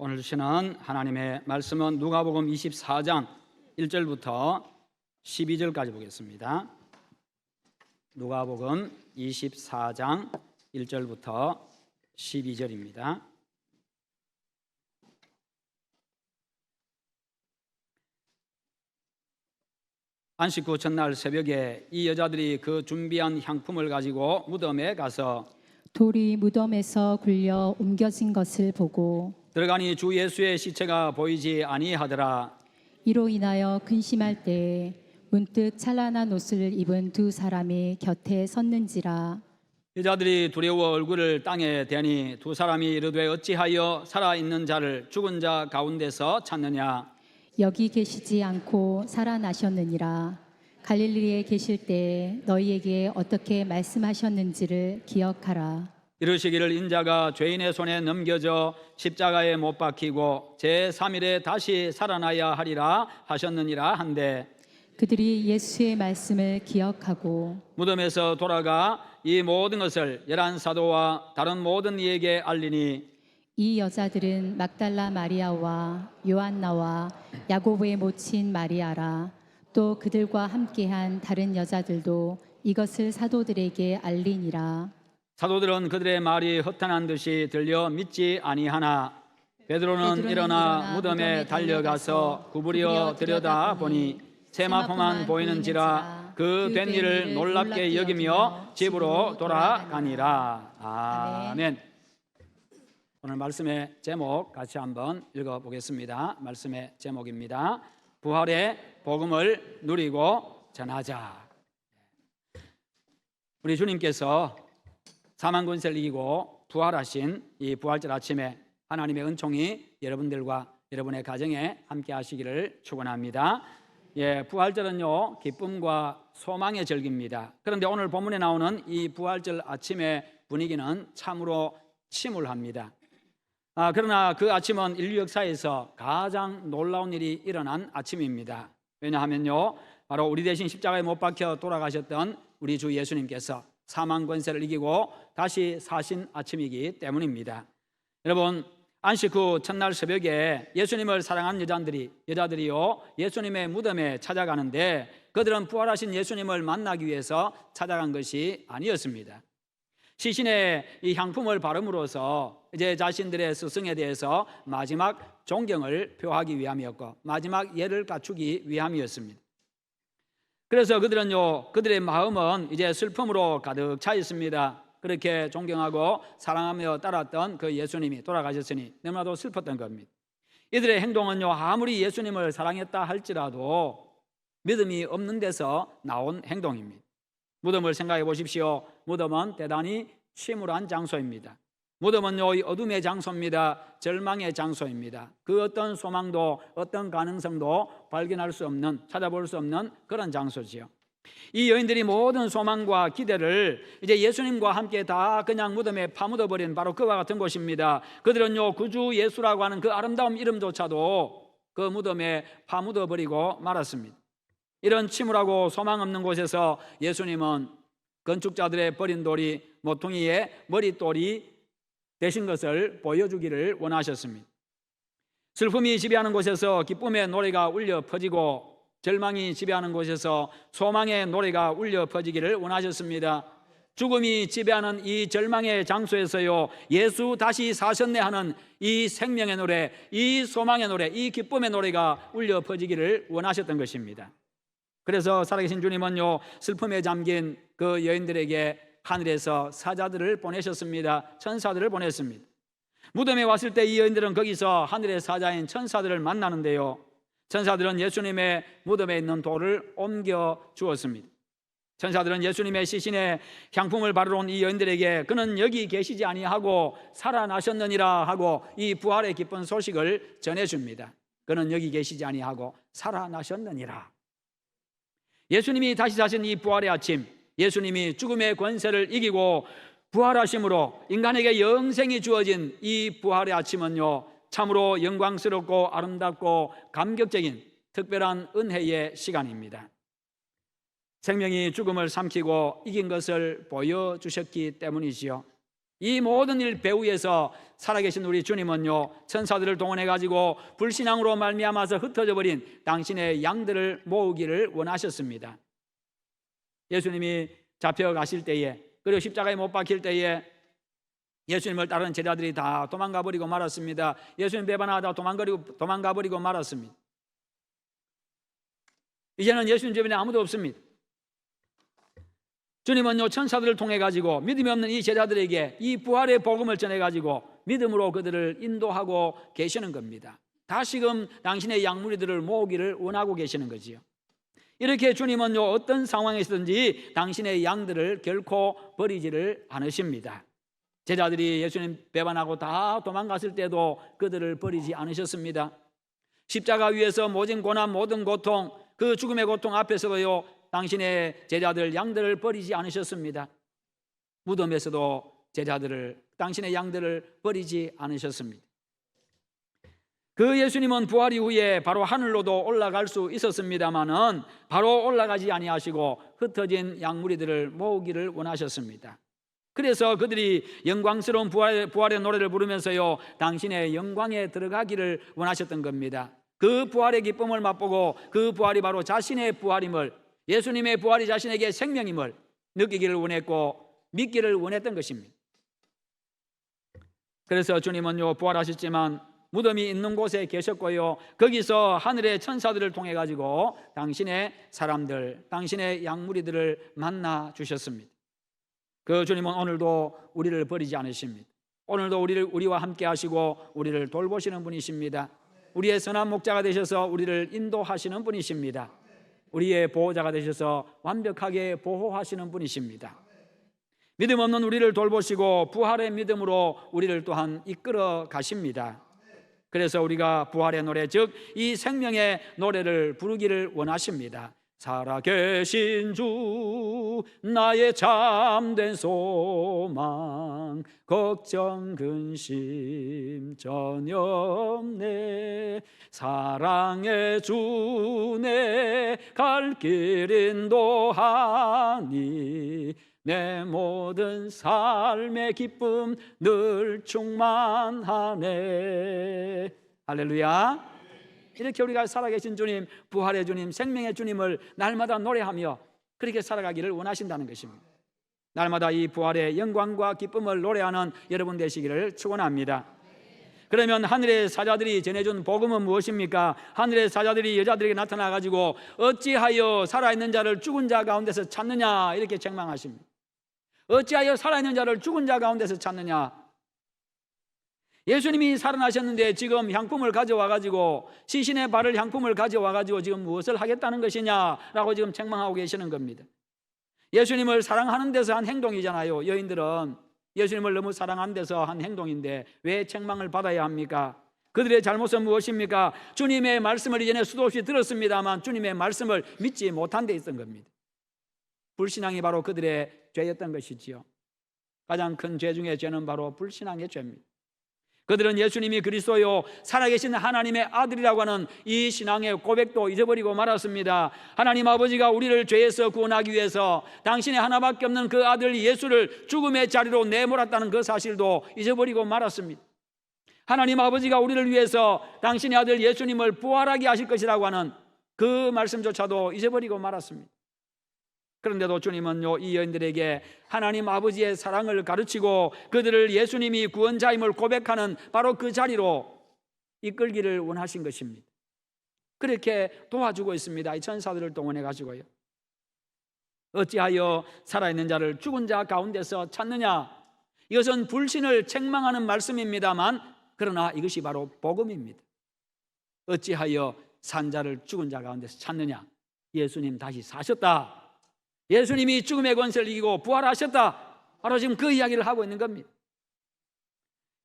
오늘 주시는 하나님의 말씀은 누가복음 24장 1절부터 12절까지 보겠습니다. 누가복음 24장 1절부터 12절입니다. 안식 후 첫날 새벽에 이 여자들이 그 준비한 향품을 가지고 무덤에 가서 돌이 무덤에서 굴려 옮겨진 것을 보고 들어가니 주 예수의 시체가 보이지 아니하더라. 이로 인하여 근심할 때에 문득 찬란한 옷을 입은 두 사람이 곁에 섰는지라. 여자들이 두려워 얼굴을 땅에 대니 두 사람이 이르되 어찌하여 살아있는 자를 죽은 자 가운데서 찾느냐. 여기 계시지 않고 살아나셨느니라. 갈릴리에 계실 때에 너희에게 어떻게 말씀하셨는지를 기억하라. 이르시기를 인자가 죄인의 손에 넘겨져 십자가에 못 박히고 제3일에 다시 살아나야 하리라 하셨느니라 한데, 그들이 예수의 말씀을 기억하고 무덤에서 돌아가 이 모든 것을 11사도와 다른 모든 이에게 알리니 이 여자들은 막달라 마리아와 요한나와 야고보의 모친 마리아라. 또 그들과 함께한 다른 여자들도 이것을 사도들에게 알리니라. 사도들은 그들의 말이 허탄한 듯이 들려 믿지 아니하나 베드로는 일어나 무덤에 달려가서 구부려 들여다보니 세마포만 보이는지라 그 된 일을 놀랍게 여기며 집으로 돌아가니라. 아멘. 오늘 말씀의 제목 같이 한번 읽어보겠습니다. 말씀의 제목입니다. 부활의 복음을 누리고 전하자. 우리 주님께서 사망 권세를 이기고 부활하신 이 부활절 아침에 하나님의 은총이 여러분들과 여러분의 가정에 함께 하시기를 축원합니다. 부활절은요, 기쁨과 소망의 절기입니다. 그런데 오늘 본문에 나오는 이 부활절 아침의 분위기는 참으로 침울합니다. 그러나 그 아침은 인류 역사에서 가장 놀라운 일이 일어난 아침입니다. 왜냐하면요, 바로 우리 대신 십자가에 못 박혀 돌아가셨던 우리 주 예수님께서 사망 권세를 이기고 다시 사신 아침이기 때문입니다. 여러분, 안식 후 첫날 새벽에 예수님을 사랑한 여자들이요, 예수님의 무덤에 찾아가는데 그들은 부활하신 예수님을 만나기 위해서 찾아간 것이 아니었습니다. 시신의 이 향품을 바름으로써 이제 자신들의 스승에 대해서 마지막 존경을 표하기 위함이었고 마지막 예를 갖추기 위함이었습니다. 그래서 그들은요, 그들의 마음은 이제 슬픔으로 가득 차 있습니다. 그렇게 존경하고 사랑하며 따랐던 그 예수님이 돌아가셨으니 너무나도 슬펐던 겁니다. 이들의 행동은요, 아무리 예수님을 사랑했다 할지라도 믿음이 없는 데서 나온 행동입니다. 무덤을 생각해 보십시오. 무덤은 대단히 침울한 장소입니다. 무덤은요, 이 어둠의 장소입니다. 절망의 장소입니다. 그 어떤 소망도 어떤 가능성도 발견할 수 없는, 찾아볼 수 없는 그런 장소지요. 이 여인들이 모든 소망과 기대를 이제 예수님과 함께 다 그냥 무덤에 파묻어버린 바로 그와 같은 곳입니다. 그들은요, 구주 예수라고 하는 그 아름다운 이름조차도 그 무덤에 파묻어버리고 말았습니다. 이런 침울하고 소망 없는 곳에서 예수님은 건축자들의 버린 돌이 모퉁이의 머릿돌이 되신 것을 보여주기를 원하셨습니다. 슬픔이 지배하는 곳에서 기쁨의 노래가 울려 퍼지고 절망이 지배하는 곳에서 소망의 노래가 울려 퍼지기를 원하셨습니다. 죽음이 지배하는 이 절망의 장소에서요, 예수 다시 사셨네 하는 이 생명의 노래, 이 소망의 노래, 이 기쁨의 노래가 울려 퍼지기를 원하셨던 것입니다. 그래서 살아계신 주님은요, 슬픔에 잠긴 그 여인들에게 하늘에서 사자들을 보내셨습니다. 천사들을 보냈습니다. 무덤에 왔을 때 이 여인들은 거기서 하늘의 사자인 천사들을 만나는데요, 천사들은 예수님의 무덤에 있는 돌을 옮겨 주었습니다. 천사들은 예수님의 시신에 향품을 바르러 온 이 여인들에게 그는 여기 계시지 아니하고 살아나셨느니라 하고 이 부활의 기쁜 소식을 전해줍니다. 그는 여기 계시지 아니하고 살아나셨느니라. 예수님이 다시 사신 이 부활의 아침, 예수님이 죽음의 권세를 이기고 부활하심으로 인간에게 영생이 주어진 이 부활의 아침은요, 참으로 영광스럽고 아름답고 감격적인 특별한 은혜의 시간입니다. 생명이 죽음을 삼키고 이긴 것을 보여주셨기 때문이지요. 이 모든 일 배후에서 살아계신 우리 주님은요, 천사들을 동원해 가지고 불신앙으로 말미암아서 흩어져 버린 당신의 양들을 모으기를 원하셨습니다. 예수님이 잡혀가실 때에, 그리고 십자가에 못 박힐 때에 예수님을 따르는 제자들이 다 도망가 버리고 말았습니다. 예수님 배반하다 도망가 버리고 말았습니다. 이제는 예수님 주변에 아무도 없습니다. 주님은요, 천사들을 통해 가지고 믿음이 없는 이 제자들에게 이 부활의 복음을 전해 가지고 믿음으로 그들을 인도하고 계시는 겁니다. 다시금 당신의 양무리들을 모으기를 원하고 계시는 거지요. 이렇게 주님은요, 어떤 상황에서든지 당신의 양들을 결코 버리지를 않으십니다. 제자들이 예수님 배반하고 다 도망갔을 때도 그들을 버리지 않으셨습니다. 십자가 위에서 모진 고난, 모든 고통, 그 죽음의 고통 앞에서도요, 당신의 제자들, 양들을 버리지 않으셨습니다. 무덤에서도 당신의 양들을 버리지 않으셨습니다. 그 예수님은 부활 이후에 바로 하늘로도 올라갈 수 있었습니다마는 바로 올라가지 아니하시고 흩어진 양무리들을 모으기를 원하셨습니다. 그래서 그들이 영광스러운 부활의 노래를 부르면서요, 당신의 영광에 들어가기를 원하셨던 겁니다. 그 부활의 기쁨을 맛보고 그 부활이 바로 자신의 부활임을, 예수님의 부활이 자신에게 생명임을 느끼기를 원했고 믿기를 원했던 것입니다. 그래서 주님은요, 부활하셨지만 무덤이 있는 곳에 계셨고요, 거기서 하늘의 천사들을 통해 가지고 당신의 사람들, 당신의 양무리들을 만나 주셨습니다. 그 주님은 오늘도 우리를 버리지 않으십니다. 오늘도 우리와 함께 하시고 우리를 돌보시는 분이십니다. 우리의 선한 목자가 되셔서 우리를 인도하시는 분이십니다. 우리의 보호자가 되셔서 완벽하게 보호하시는 분이십니다. 믿음 없는 우리를 돌보시고 부활의 믿음으로 우리를 또한 이끌어 가십니다. 그래서 우리가 부활의 노래, 즉 이 생명의 노래를 부르기를 원하십니다. 살아계신 주, 나의 참된 소망, 걱정 근심 전혀 없네. 사랑의 주, 내 갈 길 인도하니 내 모든 삶의 기쁨 늘 충만하네. 할렐루야. 이렇게 우리가 살아계신 주님, 부활의 주님, 생명의 주님을 날마다 노래하며 그렇게 살아가기를 원하신다는 것입니다. 날마다 이 부활의 영광과 기쁨을 노래하는 여러분 되시기를 축원합니다. 그러면 하늘의 사자들이 전해준 복음은 무엇입니까? 하늘의 사자들이 여자들에게 나타나가지고 어찌하여 살아있는 자를 죽은 자 가운데서 찾느냐, 이렇게 책망하십니다. 어찌하여 살아있는 자를 죽은 자 가운데서 찾느냐. 예수님이 살아나셨는데 지금 향품을 가져와가지고, 시신의 발을 향품을 가져와가지고 지금 무엇을 하겠다는 것이냐라고 지금 책망하고 계시는 겁니다. 예수님을 사랑하는 데서 한 행동이잖아요. 여인들은 예수님을 너무 사랑하는 데서 한 행동인데 왜 책망을 받아야 합니까? 그들의 잘못은 무엇입니까? 주님의 말씀을 이전에 수도 없이 들었습니다만 주님의 말씀을 믿지 못한 데 있던 겁니다. 불신앙이 바로 그들의 죄였던 것이지요. 가장 큰 죄 중에 죄는 바로 불신앙의 죄입니다. 그들은 예수님이 그리스도요, 살아계신 하나님의 아들이라고 하는 이 신앙의 고백도 잊어버리고 말았습니다. 하나님 아버지가 우리를 죄에서 구원하기 위해서 당신의 하나밖에 없는 그 아들 예수를 죽음의 자리로 내몰았다는 그 사실도 잊어버리고 말았습니다. 하나님 아버지가 우리를 위해서 당신의 아들 예수님을 부활하게 하실 것이라고 하는 그 말씀조차도 잊어버리고 말았습니다. 그런데도 주님은요, 이 여인들에게 하나님 아버지의 사랑을 가르치고 그들을 예수님이 구원자임을 고백하는 바로 그 자리로 이끌기를 원하신 것입니다. 그렇게 도와주고 있습니다. 이 천사들을 동원해 가지고요. 어찌하여 살아있는 자를 죽은 자 가운데서 찾느냐. 이것은 불신을 책망하는 말씀입니다만 그러나 이것이 바로 복음입니다. 어찌하여 산 자를 죽은 자 가운데서 찾느냐. 예수님 다시 사셨다. 예수님이 죽음의 권세를 이기고 부활하셨다. 바로 지금 그 이야기를 하고 있는 겁니다.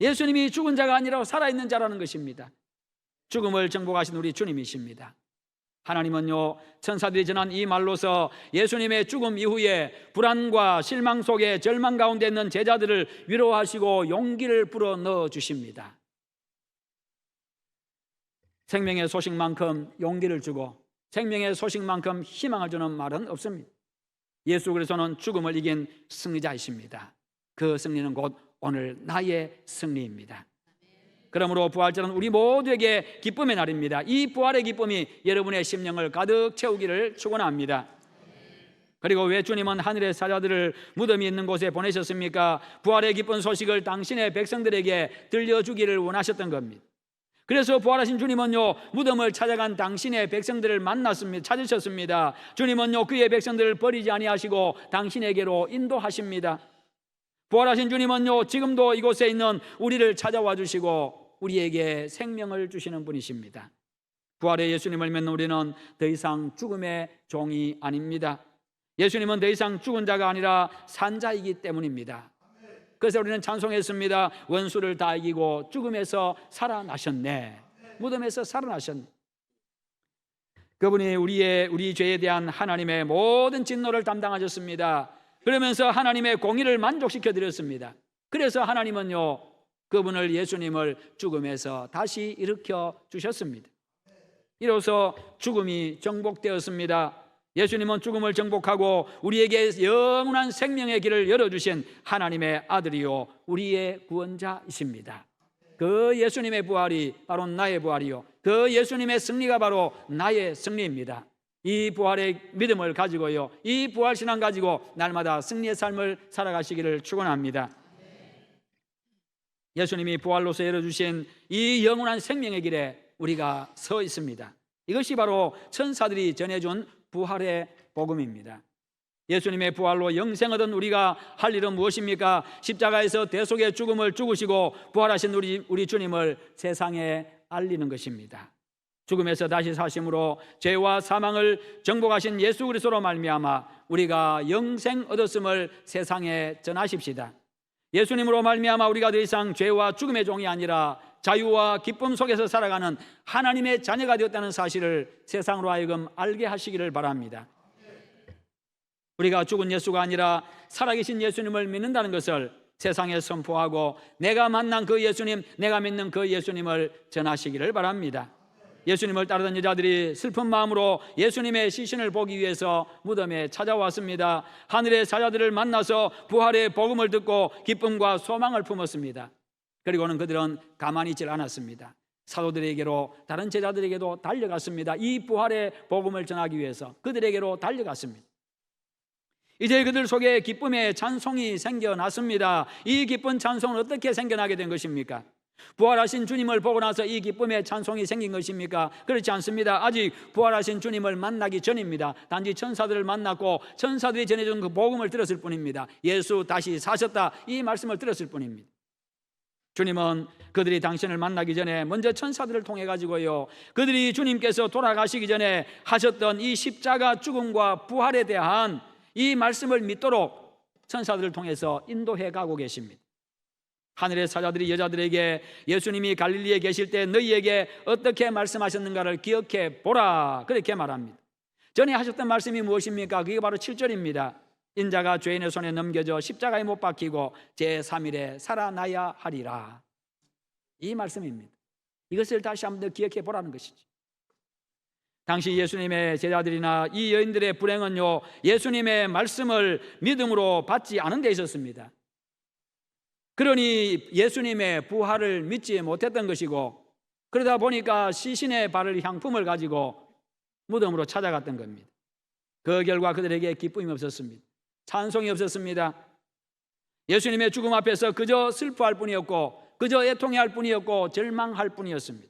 예수님이 죽은 자가 아니라 살아있는 자라는 것입니다. 죽음을 정복하신 우리 주님이십니다. 하나님은요, 천사들이 전한 이 말로서 예수님의 죽음 이후에 불안과 실망 속에 절망 가운데 있는 제자들을 위로하시고 용기를 불어 넣어 주십니다. 생명의 소식만큼 용기를 주고 생명의 소식만큼 희망을 주는 말은 없습니다. 예수 그리스도는 죽음을 이긴 승리자이십니다. 그 승리는 곧 오늘 나의 승리입니다. 그러므로 부활절은 우리 모두에게 기쁨의 날입니다. 이 부활의 기쁨이 여러분의 심령을 가득 채우기를 축원합니다. 그리고 왜 주님은 하늘의 사자들을 무덤이 있는 곳에 보내셨습니까? 부활의 기쁜 소식을 당신의 백성들에게 들려주기를 원하셨던 겁니다. 그래서 부활하신 주님은요, 무덤을 찾아간 당신의 백성들을 만났습니다. 찾으셨습니다. 주님은요, 그의 백성들을 버리지 아니하시고 당신에게로 인도하십니다. 부활하신 주님은요, 지금도 이곳에 있는 우리를 찾아와 주시고 우리에게 생명을 주시는 분이십니다. 부활의 예수님을 믿는 우리는 더 이상 죽음의 종이 아닙니다. 예수님은 더 이상 죽은 자가 아니라 산 자이기 때문입니다. 그래서 우리는 찬송했습니다. 원수를 다 이기고 죽음에서 살아나셨네. 무덤에서 살아나셨네. 그분이 우리 죄에 대한 하나님의 모든 진노를 담당하셨습니다. 그러면서 하나님의 공의를 만족시켜 드렸습니다. 그래서 하나님은요, 그분을, 예수님을 죽음에서 다시 일으켜 주셨습니다. 이로써 죽음이 정복되었습니다. 예수님은 죽음을 정복하고 우리에게 영원한 생명의 길을 열어주신 하나님의 아들이요, 우리의 구원자이십니다. 그 예수님의 부활이 바로 나의 부활이요, 그 예수님의 승리가 바로 나의 승리입니다. 이 부활의 믿음을 가지고요, 이 부활신앙 가지고 날마다 승리의 삶을 살아가시기를 축원합니다. 예수님이 부활로서 열어주신 이 영원한 생명의 길에 우리가 서 있습니다. 이것이 바로 천사들이 전해준 부활의 복음입니다. 예수님의 부활로 영생 얻은 우리가 할 일은 무엇입니까? 십자가에서 대속의 죽음을 죽으시고 부활하신 우리 주님을 세상에 알리는 것입니다. 죽음에서 다시 사심으로 죄와 사망을 정복하신 예수 그리스도로 말미암아 우리가 영생 얻었음을 세상에 전하십시다. 예수님으로 말미암아 우리가 더 이상 죄와 죽음의 종이 아니라 자유와 기쁨 속에서 살아가는 하나님의 자녀가 되었다는 사실을 세상으로 하여금 알게 하시기를 바랍니다. 우리가 죽은 예수가 아니라 살아계신 예수님을 믿는다는 것을 세상에 선포하고 내가 만난 그 예수님, 내가 믿는 그 예수님을 전하시기를 바랍니다. 예수님을 따르던 여자들이 슬픈 마음으로 예수님의 시신을 보기 위해서 무덤에 찾아왔습니다. 하늘의 사자들을 만나서 부활의 복음을 듣고 기쁨과 소망을 품었습니다. 그리고는 그들은 가만히 있질 않았습니다. 사도들에게로, 다른 제자들에게도 달려갔습니다. 이 부활의 복음을 전하기 위해서 그들에게로 달려갔습니다. 이제 그들 속에 기쁨의 찬송이 생겨났습니다. 이 기쁜 찬송은 어떻게 생겨나게 된 것입니까? 부활하신 주님을 보고 나서 이 기쁨의 찬송이 생긴 것입니까? 그렇지 않습니다. 아직 부활하신 주님을 만나기 전입니다. 단지 천사들을 만났고 천사들이 전해준 그 복음을 들었을 뿐입니다. 예수 다시 사셨다, 이 말씀을 들었을 뿐입니다. 주님은 그들이 당신을 만나기 전에 먼저 천사들을 통해 가지고요, 그들이 주님께서 돌아가시기 전에 하셨던 이 십자가 죽음과 부활에 대한 이 말씀을 믿도록 천사들을 통해서 인도해 가고 계십니다. 하늘의 사자들이 여자들에게 예수님이 갈릴리에 계실 때 너희에게 어떻게 말씀하셨는가를 기억해 보라, 그렇게 말합니다. 전에 하셨던 말씀이 무엇입니까? 그게 바로 7절입니다. 인자가 죄인의 손에 넘겨져 십자가에 못 박히고 제3일에 살아나야 하리라, 이 말씀입니다. 이것을 다시 한번 더 기억해 보라는 것이죠. 당시 예수님의 제자들이나 이 여인들의 불행은요, 예수님의 말씀을 믿음으로 받지 않은 데 있었습니다. 그러니 예수님의 부활을 믿지 못했던 것이고, 그러다 보니까 시신에 바를 향품을 가지고 무덤으로 찾아갔던 겁니다. 그 결과 그들에게 기쁨이 없었습니다. 찬송이 없었습니다. 예수님의 죽음 앞에서 그저 슬퍼할 뿐이었고, 그저 애통해할 뿐이었고, 절망할 뿐이었습니다.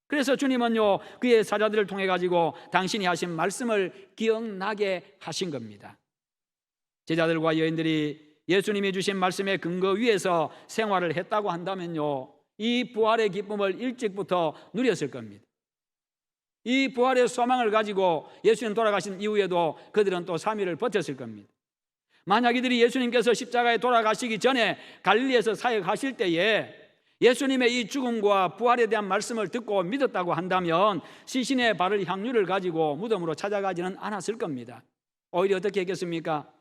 그래서 주님은요, 그의 사자들을 통해 가지고 당신이 하신 말씀을 기억나게 하신 겁니다. 제자들과 여인들이 예수님이 주신 말씀의 근거 위에서 생활을 했다고 한다면요, 이 부활의 기쁨을 일찍부터 누렸을 겁니다. 이 부활의 소망을 가지고 예수님 돌아가신 이후에도 그들은 또 3일을 버텼을 겁니다. 만약 이들이 예수님께서 십자가에 돌아가시기 전에 갈릴리에서 사역하실 때에 예수님의 이 죽음과 부활에 대한 말씀을 듣고 믿었다고 한다면 시신에 바를 향유를 가지고 무덤으로 찾아가지는 않았을 겁니다. 오히려 어떻게 했겠습니까?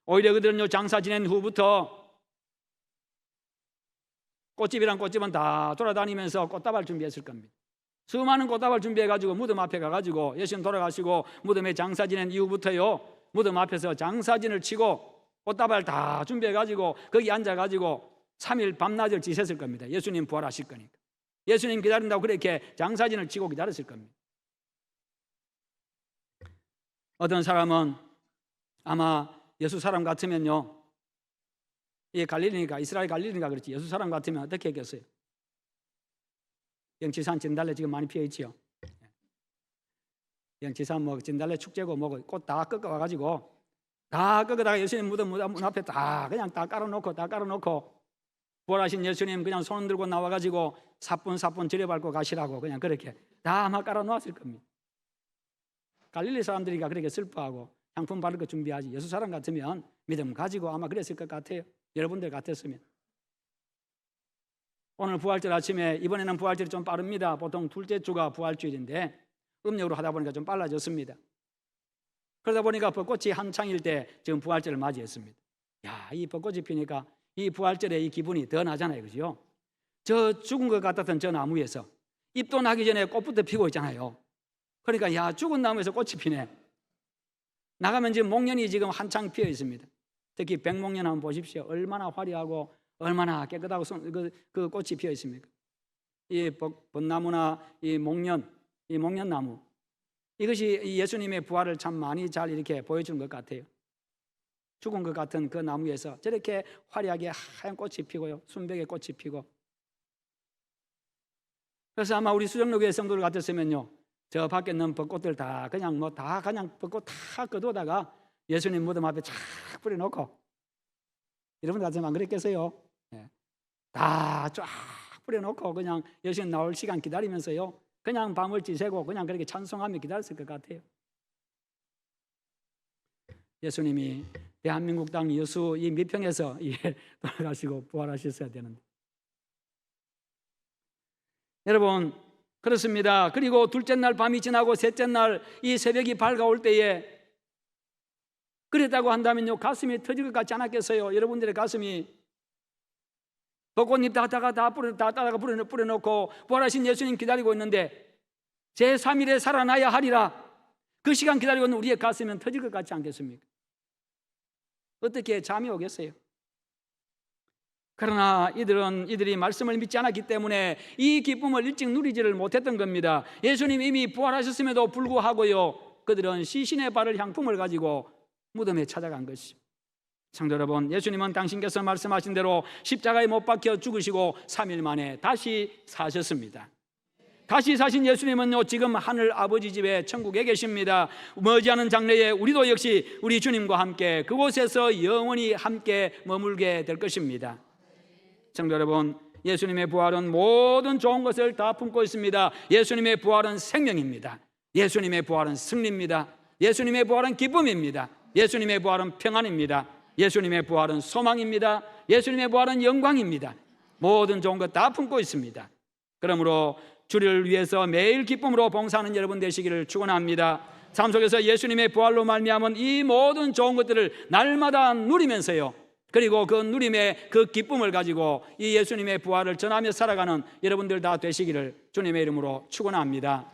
오히려 그들은요, 장사 지낸 후부터 꽃집이랑 꽃집은 다 돌아다니면서 꽃다발 준비했을 겁니다. 수많은 꽃다발 준비해가지고 무덤 앞에 가가지고 예수님 돌아가시고 무덤에 장사 지낸 이후부터요, 무덤 앞에서 장사진을 치고 꽃다발 다 준비해가지고 거기 앉아가지고 3일 밤낮을 지셨을 겁니다. 예수님 부활하실 거니까. 예수님 기다린다고 그렇게 장사진을 치고 기다렸을 겁니다. 어떤 사람은 아마 예수 사람 같으면요, 이 갈릴리니까, 이스라엘 갈릴리니까 그렇지, 예수 사람 같으면 어떻게 했겠어요? 영치산 진달래 지금 많이 피어 있지요. 영치산 뭐 진달래 축제고 뭐고 꽃 다 꺾어 와가지고 다 꺾어다가 예수님 무덤 문 앞에 다 그냥 다 깔아놓고 부활하신 예수님 그냥 손 들고 나와가지고 사뿐사뿐 들여밟고 가시라고 그냥 그렇게 다 아마 깔아놓았을 겁니다. 갈릴리 사람들이니까 그렇게 슬퍼하고 향품 바를 거 준비하지. 예수 사람 같으면 믿음 가지고 아마 그랬을 것 같아요. 여러분들 같았으면. 오늘 부활절 아침에, 이번에는 부활절이 좀 빠릅니다. 보통 둘째 주가 부활주일인데 음력으로 하다 보니까 좀 빨라졌습니다. 그러다 보니까 벚꽃이 한창일 때 지금 부활절을 맞이했습니다. 야, 이 벚꽃이 피니까 이 부활절에 이 기분이 더 나잖아요, 그죠? 저 죽은 것 같았던 저 나무에서 잎도 나기 전에 꽃부터 피고 있잖아요. 그러니까 야, 죽은 나무에서 꽃이 피네. 나가면 지금 목련이 지금 한창 피어 있습니다. 특히 백목련 한번 보십시오. 얼마나 화려하고 얼마나 깨끗하고 그 꽃이 피어 있습니까? 이 벚나무나 이 목련나무, 이것이 예수님의 부활을 참 많이 잘 이렇게 보여주는 것 같아요. 죽은 것 같은 그 나무에서 저렇게 화려하게 하얀 꽃이 피고요, 순백의 꽃이 피고. 그래서 아마 우리 수정로교회 성도들 같았으면요, 저 밖에 있는 벚꽃들 다 그냥 벚꽃 다 거두다가 예수님 무덤 앞에 쫙 뿌려놓고, 여러분 같으면 안 그랬겠어요? 다 쫙 뿌려놓고 그냥 예수님 나올 시간 기다리면서요, 그냥 밤을 지새고 그냥 그렇게 찬송하며 기다렸을 것 같아요. 예수님이 대한민국 땅 여수 이 미평에서 돌아가시고 부활하셨어야 되는데, 여러분 그렇습니다. 그리고 둘째 날 밤이 지나고 셋째 날 이 새벽이 밝아올 때에 그랬다고 한다면요, 가슴이 터질 것 같지 않았겠어요? 여러분들의 가슴이. 벚꽃잎 다 따다가 뿌려놓고 부활하신 예수님 기다리고 있는데 제3일에 살아나야 하리라, 그 시간 기다리고 있는 우리의 가슴은 터질 것 같지 않겠습니까? 어떻게 잠이 오겠어요? 그러나 이들이 말씀을 믿지 않았기 때문에 이 기쁨을 일찍 누리지를 못했던 겁니다. 예수님 이미 부활하셨음에도 불구하고요, 그들은 시신의 발을 향품을 가지고 무덤에 찾아간 것입니다. 성도 여러분, 예수님은 당신께서 말씀하신 대로 십자가에 못 박혀 죽으시고 3일 만에 다시 사셨습니다. 다시 사신 예수님은요, 지금 하늘 아버지 집에 천국에 계십니다. 머지않은 장래에 우리도 역시 우리 주님과 함께 그곳에서 영원히 함께 머물게 될 것입니다. 성도 여러분, 예수님의 부활은 모든 좋은 것을 다 품고 있습니다. 예수님의 부활은 생명입니다. 예수님의 부활은 승리입니다. 예수님의 부활은 기쁨입니다. 예수님의 부활은 평안입니다. 예수님의 부활은 소망입니다. 예수님의 부활은 영광입니다. 모든 좋은 것 다 품고 있습니다. 그러므로 주를 위해서 매일 기쁨으로 봉사하는 여러분 되시기를 축원합니다. 삶 속에서 예수님의 부활로 말미암은 이 모든 좋은 것들을 날마다 누리면서요, 그리고 그 누림의 그 기쁨을 가지고 이 예수님의 부활을 전하며 살아가는 여러분들 다 되시기를 주님의 이름으로 축원합니다.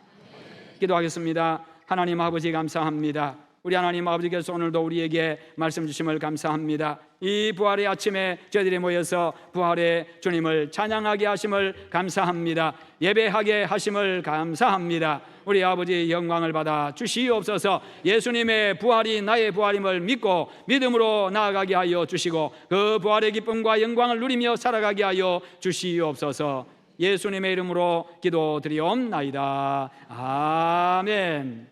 기도하겠습니다. 하나님 아버지 감사합니다. 우리 하나님 아버지께서 오늘도 우리에게 말씀 주심을 감사합니다. 이 부활의 아침에 저희들이 모여서 부활의 주님을 찬양하게 하심을 감사합니다. 예배하게 하심을 감사합니다. 우리 아버지 영광을 받아 주시옵소서. 예수님의 부활이 나의 부활임을 믿고 믿음으로 나아가게 하여 주시고 그 부활의 기쁨과 영광을 누리며 살아가게 하여 주시옵소서. 예수님의 이름으로 기도드리옵나이다. 아멘.